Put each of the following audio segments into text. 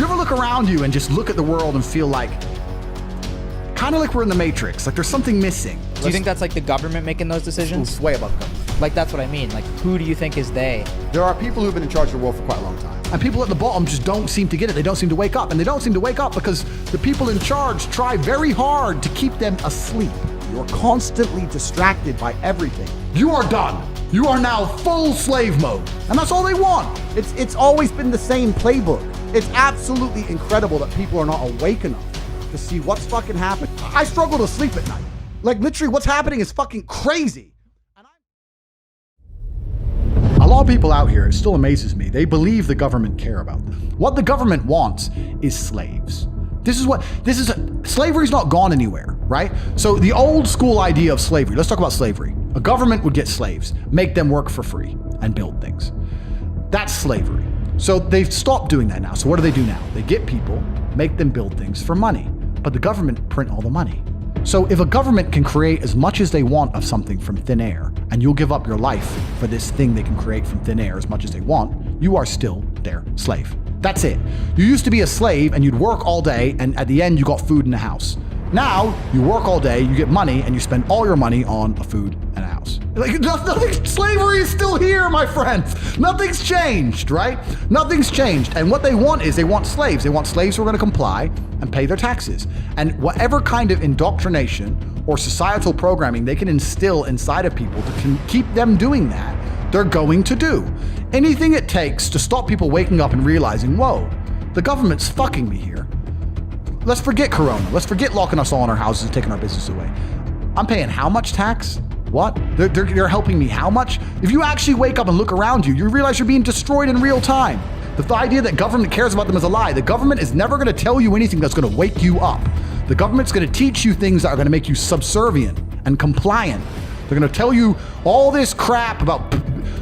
you ever look around you and just look at the world and feel like, kind of like we're in the Matrix, like there's something missing? Do you think that's like the government making those decisions? It's way above government. Like, that's what I mean. Like, who do you think is they? There are people who've been in charge of the world for quite a long time. And people at the bottom just don't seem to get it. They don't seem to wake up. And they don't seem to wake up because the people in charge try very hard to keep them asleep. You're constantly distracted by everything. You are done. You are now full slave mode. And that's all they want. It's always been the same playbook. It's absolutely incredible that people are not awake enough to see what's fucking happening. I struggle to sleep at night. Like, literally what's happening is fucking crazy. A lot of people out here, it still amazes me, they believe the government care about them. What the government wants is slaves. Slavery's not gone anywhere, right? So the old school idea of slavery, let's talk about slavery. A government would get slaves, make them work for free, and build things. That's slavery. So they've stopped doing that now. So what do they do now? They get people, make them build things for money, but the government print all the money. So if a government can create as much as they want of something from thin air, and you'll give up your life for this thing they can create from thin air as much as they want, you are still their slave. That's it. You used to be a slave and you'd work all day, and at the end you got food in the house. Now you work all day, you get money, and you spend all your money on a food and a house. Like, nothing, slavery is still here, my friends. Nothing's changed, right? Nothing's changed. And what they want is they want slaves. They want slaves who are going to comply and pay their taxes. And whatever kind of indoctrination or societal programming they can instill inside of people to keep them doing that, they're going to do. Anything it takes to stop people waking up and realizing, whoa, the government's fucking me here. Let's forget Corona. Let's forget locking us all in our houses and taking our business away. I'm paying how much tax? What? They're helping me how much? If you actually wake up and look around you, you realize you're being destroyed in real time. The idea that government cares about them is a lie. The government is never going to tell you anything that's going to wake you up. The government's going to teach you things that are going to make you subservient and compliant. They're going to tell you all this crap about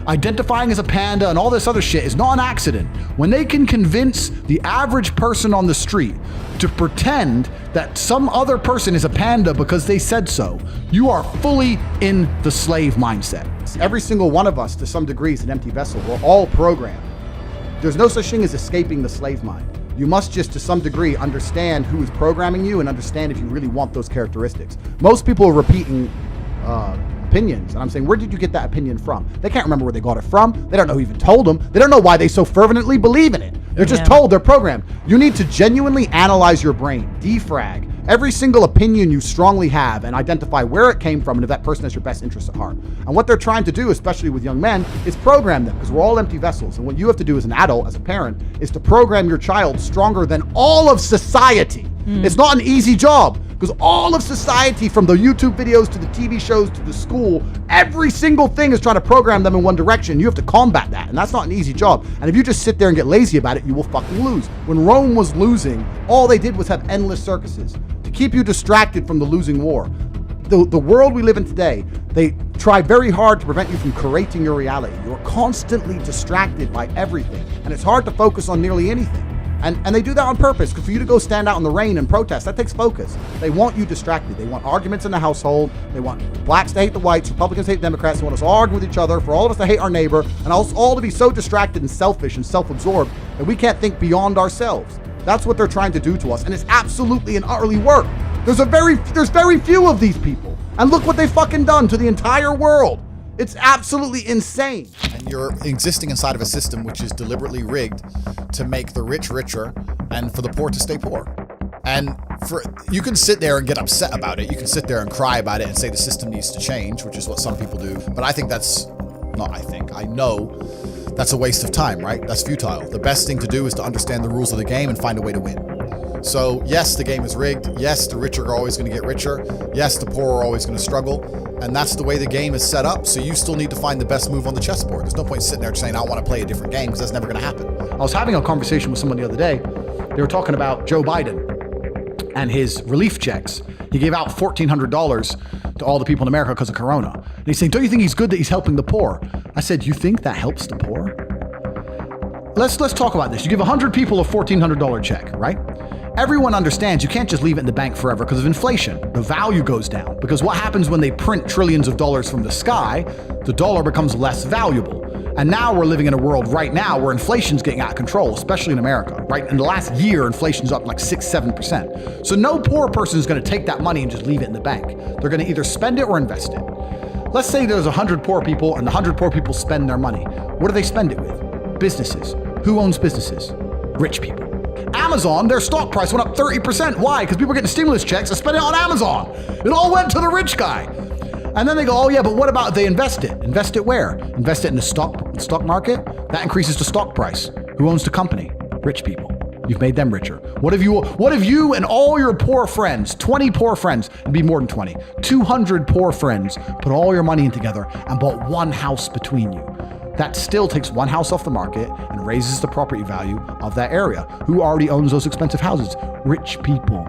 identifying as a panda and all this other shit is not an accident. When they can convince the average person on the street to pretend that some other person is a panda because they said so, you are fully in the slave mindset. Every single one of us, to some degree, is an empty vessel. We're all programmed. There's no such thing as escaping the slave mind. You must just, to some degree, understand who is programming you and understand if you really want those characteristics. Most people are repeating opinions, and I'm saying, where did you get that opinion from? They can't remember where they got it from. They don't know who even told them. They don't know why they so fervently believe in it. They're just told, they're programmed. You need to genuinely analyze your brain, defrag every single opinion you strongly have and identify where it came from and if that person has your best interest at heart. And what they're trying to do, especially with young men, is program them, because we're all empty vessels. And what you have to do as an adult, as a parent, is to program your child stronger than all of society. It's not an easy job, because all of society, from the YouTube videos to the TV shows to the school, every single thing is trying to program them in one direction. You have to combat that, and that's not an easy job. And if you just sit there and get lazy about it, you will fucking lose. When Rome was losing, all they did was have endless circuses to keep you distracted from the losing war. The world we live in today, they try very hard to prevent you from creating your reality. You're constantly distracted by everything, and it's hard to focus on nearly anything. And they do that on purpose, because for you to go stand out in the rain and protest, that takes focus. They want you distracted. They want arguments in the household. They want blacks to hate the whites, Republicans to hate Democrats. They want us all to argue with each other, for all of us to hate our neighbor, and us all to be so distracted and selfish and self-absorbed that we can't think beyond ourselves. That's what they're trying to do to us, and it's absolutely and utterly work. There's very few of these people, and look what they've fucking done to the entire world. It's absolutely insane. And you're existing inside of a system which is deliberately rigged to make the rich richer and for the poor to stay poor. And you can sit there and get upset about it. You can sit there and cry about it and say the system needs to change, which is what some people do. But I know that's a waste of time, right? That's futile. The best thing to do is to understand the rules of the game and find a way to win. So yes, the game is rigged. Yes, the rich are always going to get richer. Yes, the poor are always going to struggle. And that's the way the game is set up. So you still need to find the best move on the chessboard. There's no point sitting there saying, I want to play a different game, because that's never going to happen. I was having a conversation with someone the other day. They were talking about Joe Biden and his relief checks. He gave out $1,400 to all the people in America because of Corona. And he's saying, don't you think he's good that he's helping the poor? I said, you think that helps the poor? Let's talk about this. You give 100 people a $1,400 check, right? Everyone understands you can't just leave it in the bank forever because of inflation. The value goes down, because what happens when they print trillions of dollars from the sky? The dollar becomes less valuable. And now we're living in a world right now where inflation's getting out of control, especially in America, right? In the last year, inflation's up like 6-7%. So no poor person is going to take that money and just leave it in the bank. They're going to either spend it or invest it. Let's say there's 100 poor people and the 100 poor people spend their money. What do they spend it with? Businesses. Who owns businesses? Rich people. Amazon, their stock price went up 30%. Why? Because people are getting stimulus checks and spending it on Amazon. It all went to the rich guy. And then they go, oh yeah, but what about if they invest it? Invest it where? Invest it in the stock market? That increases the stock price. Who owns the company? Rich people. You've made them richer. What if you and all your poor friends, 20 poor friends, it'd be more than 20, 200 poor friends, put all your money in together and bought one house between you? That still takes one house off the market and raises the property value of that area. Who already owns those expensive houses? Rich people.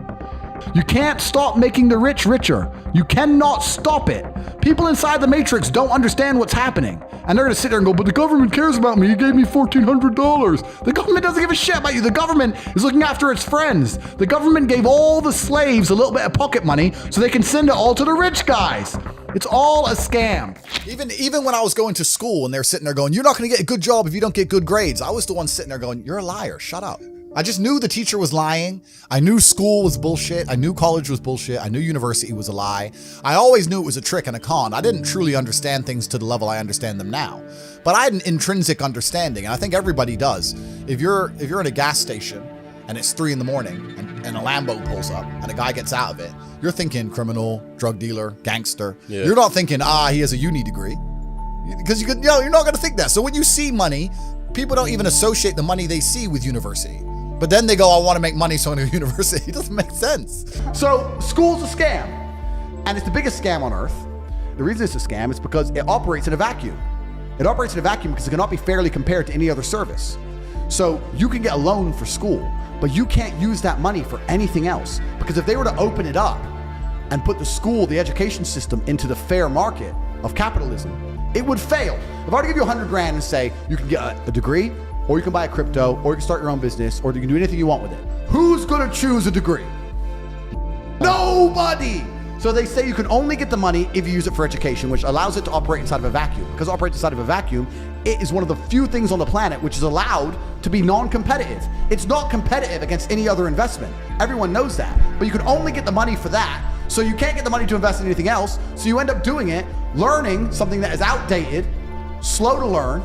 You can't stop making the rich richer. You cannot stop it. People inside the matrix don't understand what's happening. And they're gonna sit there and go, but the government cares about me. You gave me $1,400. The government doesn't give a shit about you. The government is looking after its friends. The government gave all the slaves a little bit of pocket money so they can send it all to the rich guys. It's all a scam. Even when I was going to school and they're sitting there going, you're not gonna get a good job if you don't get good grades, I was the one sitting there going, you're a liar, shut up. I just knew the teacher was lying. I knew school was bullshit. I knew college was bullshit. I knew university was a lie. I always knew it was a trick and a con. I didn't truly understand things to the level I understand them now. But I had an intrinsic understanding, and I think everybody does. If you're at a gas station and it's 3 a.m. and a Lambo pulls up and a guy gets out of it, you're thinking criminal, drug dealer, gangster. Yeah. You're not thinking, he has a uni degree. Because you're not gonna think that. So when you see money, people don't even associate the money they see with university. But then they go, I want to make money, so I go to university. It doesn't make sense. So school's a scam. And it's the biggest scam on earth. The reason it's a scam is because it operates in a vacuum. It operates in a vacuum because it cannot be fairly compared to any other service. So you can get a loan for school, but you can't use that money for anything else. Because if they were to open it up and put the school, the education system, into the fair market of capitalism, it would fail. If I were to give you $100,000 and say, you can get a degree, or you can buy a crypto, or you can start your own business, or you can do anything you want with it. Who's gonna choose a degree? Nobody! So they say you can only get the money if you use it for education, which allows it to operate inside of a vacuum. Because it operates inside of a vacuum, it is one of the few things on the planet which is allowed to be non-competitive. It's not competitive against any other investment. Everyone knows that. But you can only get the money for that, so you can't get the money to invest in anything else, so you end up doing it, learning something that is outdated, slow to learn.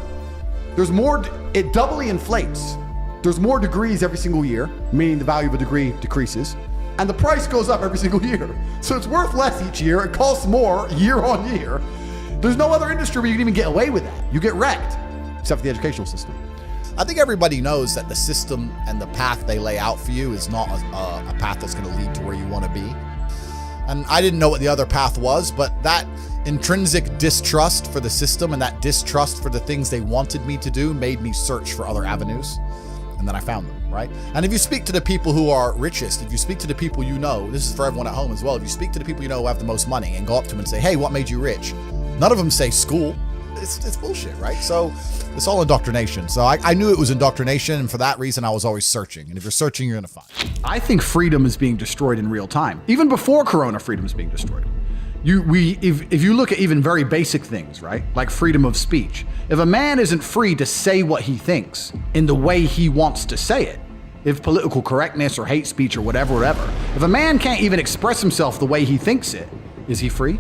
There's more, it doubly inflates. There's more degrees every single year, meaning the value of a degree decreases, and the price goes up every single year. So it's worth less each year, it costs more year on year. There's no other industry where you can even get away with that. You get wrecked, except for the educational system. I think everybody knows that the system and the path they lay out for you is not a path that's gonna lead to where you wanna be. And I didn't know what the other path was, but that intrinsic distrust for the system and that distrust for the things they wanted me to do made me search for other avenues. And then I found them, right? And if you speak to the people who are richest, if you speak to the people you know, this is for everyone at home as well, if you speak to the people you know who have the most money and go up to them and say, hey, what made you rich? None of them say school. It's bullshit, right? So it's all indoctrination. So I knew it was indoctrination, and for that reason, I was always searching. And if you're searching, you're gonna find. I think freedom is being destroyed in real time. Even before Corona, freedom is being destroyed. If you look at even very basic things, right? Like freedom of speech. If a man isn't free to say what he thinks in the way he wants to say it, if political correctness or hate speech or whatever, if a man can't even express himself the way he thinks it, is he free?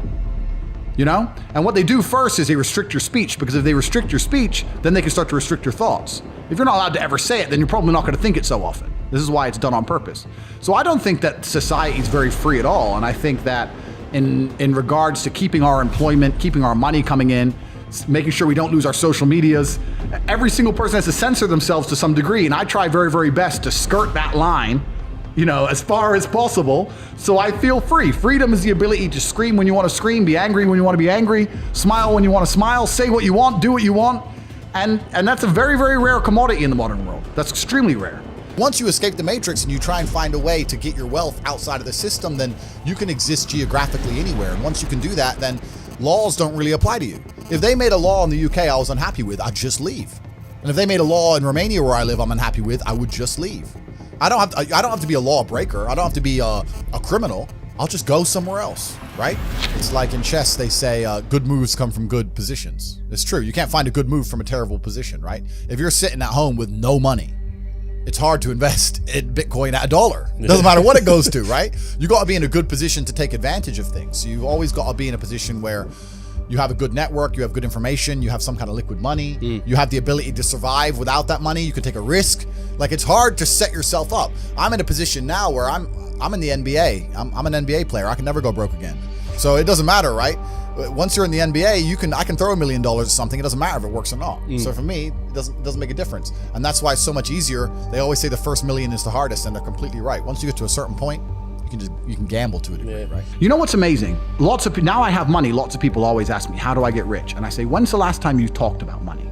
You know? And what they do first is they restrict your speech, because if they restrict your speech, then they can start to restrict your thoughts. If you're not allowed to ever say it, then you're probably not gonna think it so often. This is why it's done on purpose. So I don't think that society is very free at all. And I think that in regards to keeping our employment, keeping our money coming in, making sure we don't lose our social medias, every single person has to censor themselves to some degree. And I try very, very best to skirt that line, you know, as far as possible, so I feel free. Freedom is the ability to scream when you want to scream, be angry when you want to be angry, smile when you want to smile, say what you want, do what you want. And that's a very, very rare commodity in the modern world. That's extremely rare. Once you escape the matrix and you try and find a way to get your wealth outside of the system, then you can exist geographically anywhere. And once you can do that, then laws don't really apply to you. If they made a law in the UK I was unhappy with, I'd just leave. And if they made a law in Romania where I live I'm unhappy with, I would just leave. I don't have to be a lawbreaker. I don't have to be a criminal. I'll just go somewhere else. right? It's like in chess, they say good moves come from good positions. It's true. You can't find a good move from a terrible position, right? If you're sitting at home with no money, it's hard to invest in Bitcoin at $1. Doesn't matter what it goes to, right? You got to be in a good position to take advantage of things. So you've always got to be in a position where you have a good network, you have good information, you have some kind of liquid money, you have the ability to survive without that money, you can take a risk. Like, it's hard to set yourself up. I'm in a position now where I'm in the NBA. I'm an NBA player. I can never go broke again. So it doesn't matter, right? Once you're in the NBA, I can throw $1 million at something. It doesn't matter if it works or not. So for me, it doesn't make a difference. And that's why it's so much easier. They always say the first million is the hardest, and they're completely right. Once you get to a certain point, you can gamble to a degree, right? You know what's amazing? Now I have money. Lots of people always ask me, how do I get rich? And I say, when's the last time you talked about money?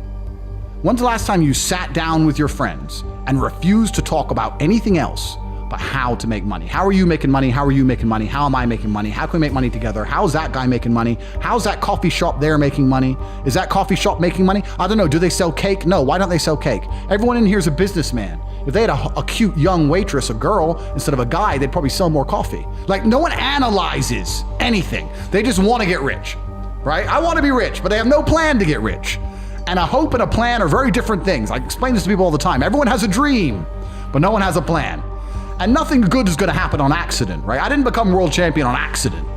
When's the last time you sat down with your friends and refused to talk about anything else but how to make money? How are you making money? How are you making money? How am I making money? How can we make money together? How's that guy making money? How's that coffee shop there making money? Is that coffee shop making money? I don't know. Do they sell cake? No. Why don't they sell cake? Everyone in here is a businessman. If they had a cute young waitress, a girl, instead of a guy, they'd probably sell more coffee. Like, no one analyzes anything. They just want to get rich, right? I want to be rich, but they have no plan to get rich. And a hope and a plan are very different things. I explain this to people all the time. Everyone has a dream, but no one has a plan. And nothing good is going to happen on accident, right? I didn't become world champion on accident.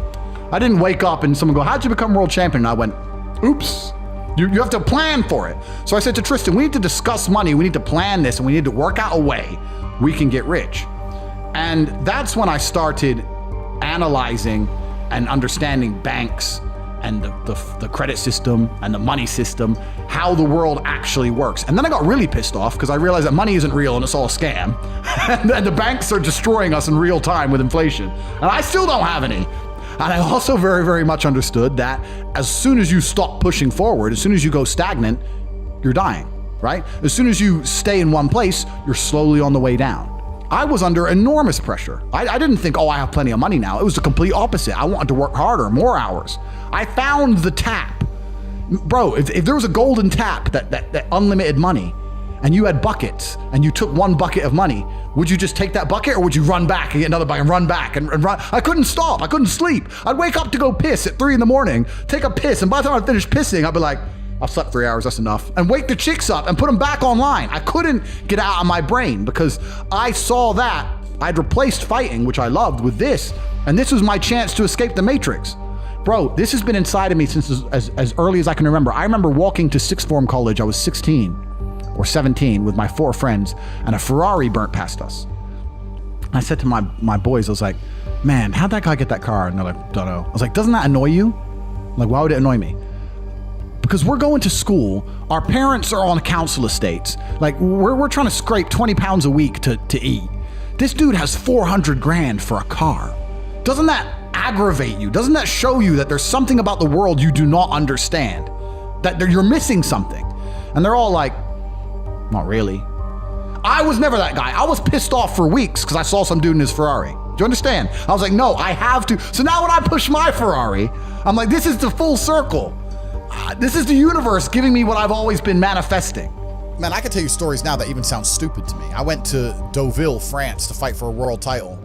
I didn't wake up and someone go, how'd you become world champion? And I went, oops. You have to plan for it. So I said to Tristan, we need to discuss money. We need to plan this, and we need to work out a way we can get rich. And that's when I started analyzing and understanding banks and the credit system and the money system, how the world actually works. And then I got really pissed off because I realized that money isn't real and it's all a scam. And the banks are destroying us in real time with inflation. And I still don't have any. And I also very, very much understood that as soon as you stop pushing forward, as soon as you go stagnant, you're dying, right? As soon as you stay in one place, you're slowly on the way down. I was under enormous pressure. I didn't think, I have plenty of money now. It was the complete opposite. I wanted to work harder, more hours. I found the tap. Bro, if there was a golden tap that unlimited money, and you had buckets, and you took one bucket of money, would you just take that bucket, or would you run back and get another bucket and run back and run? I couldn't stop. I couldn't sleep. I'd wake up to go piss at 3 a.m, take a piss, and by the time I finished pissing, I'd be like, I've slept 3 hours, that's enough. And wake the chicks up and put them back online. I couldn't get out of my brain because I saw that I'd replaced fighting, which I loved, with this, and this was my chance to escape the Matrix. Bro, this has been inside of me since as early as I can remember. I remember walking to sixth form college. I was 16 or 17 with my 4 friends, and a Ferrari burnt past us. And I said to my boys, I was like, man, how'd that guy get that car? And they're like, don't know. I was like, doesn't that annoy you? I'm like, why would it annoy me? Because we're going to school, our parents are on council estates. Like, we're trying to scrape 20 pounds a week to eat. This dude has 400 grand for a car. Doesn't that aggravate you? Doesn't that show you that there's something about the world you do not understand? That you're missing something? And they're all like, not really. I was never that guy. I was pissed off for weeks because I saw some dude in his Ferrari. Do you understand? I was like, no, I have to. So now when I push my Ferrari, I'm like, this is the full circle. This is the universe giving me what I've always been manifesting. Man, I can tell you stories now that even sound stupid to me. I went to Deauville, France to fight for a world title.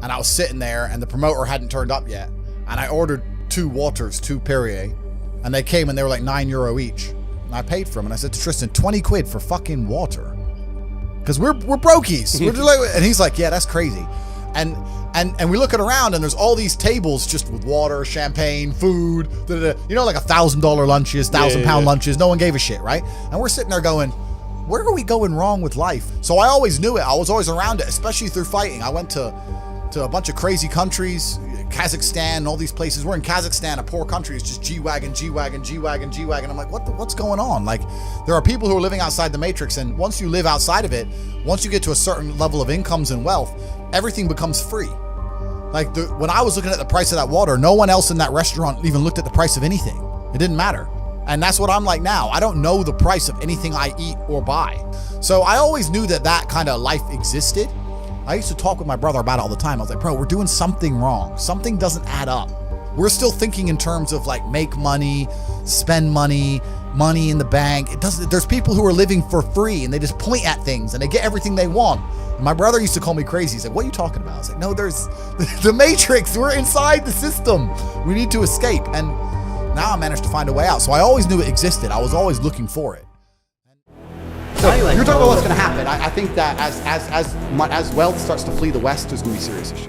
And I was sitting there and the promoter hadn't turned up yet. And I ordered 2 waters, 2 Perrier. And they came and they were like €9 each. And I paid for them. And I said to Tristan, 20 quid for fucking water. Because we're brokies. We're just like, and he's like, yeah, that's crazy. And we look around and there's all these tables just with water, champagne, food, you know, like $1,000 lunches, £1,000 lunches. No one gave a shit, right? And we're sitting there going, where are we going wrong with life? So I always knew it. I was always around it, especially through fighting. I went to a bunch of crazy countries, Kazakhstan, and all these places. We're in Kazakhstan, a poor country. It's just G-Wagon, G-Wagon, G-Wagon, G-Wagon. I'm like, what's going on? Like, there are people who are living outside the Matrix, and once you live outside of it, once you get to a certain level of incomes and wealth, everything becomes free. Like, when I was looking at the price of that water, no one else in that restaurant even looked at the price of anything. It didn't matter. And that's what I'm like now. I don't know the price of anything I eat or buy. So I always knew that kind of life existed. I used to talk with my brother about it all the time. I was like, bro, we're doing something wrong. Something doesn't add up. We're still thinking in terms of like make money, spend money, money in the bank. It doesn't. There's people who are living for free and they just point at things and they get everything they want. My brother used to call me crazy. He's like, "What are you talking about?" I was like, "No, there's the Matrix. We're inside the system. We need to escape." And now I managed to find a way out. So I always knew it existed. I was always looking for it. So you're talking about what's going to happen. I think that as wealth starts to flee the West, there's going to be serious issues.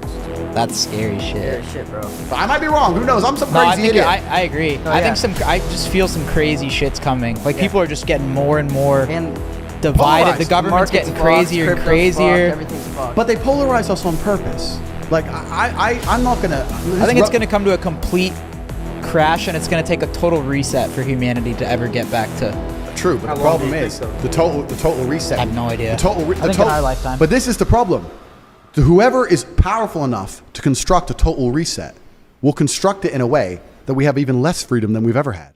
That's scary shit. Shit, bro. But I might be wrong. Who knows? I'm some No, I crazy think idiot. I agree. Oh, I yeah. think I just feel some crazy shit's coming. Like Yeah. people are just getting more and more And divided. polarized. The government's market's getting fucked, crazier and crypto's crazier. fucked, everything's fucked. But they polarize us on purpose. Like I'm not gonna. I think it's going to come to a complete crash, and it's going to take a total reset for humanity to ever get back to. True, but How the long problem do you is think the total reset. I have no idea. The total. I think in our lifetime. But this is the problem. Whoever is powerful enough to construct a total reset will construct it in a way that we have even less freedom than we've ever had.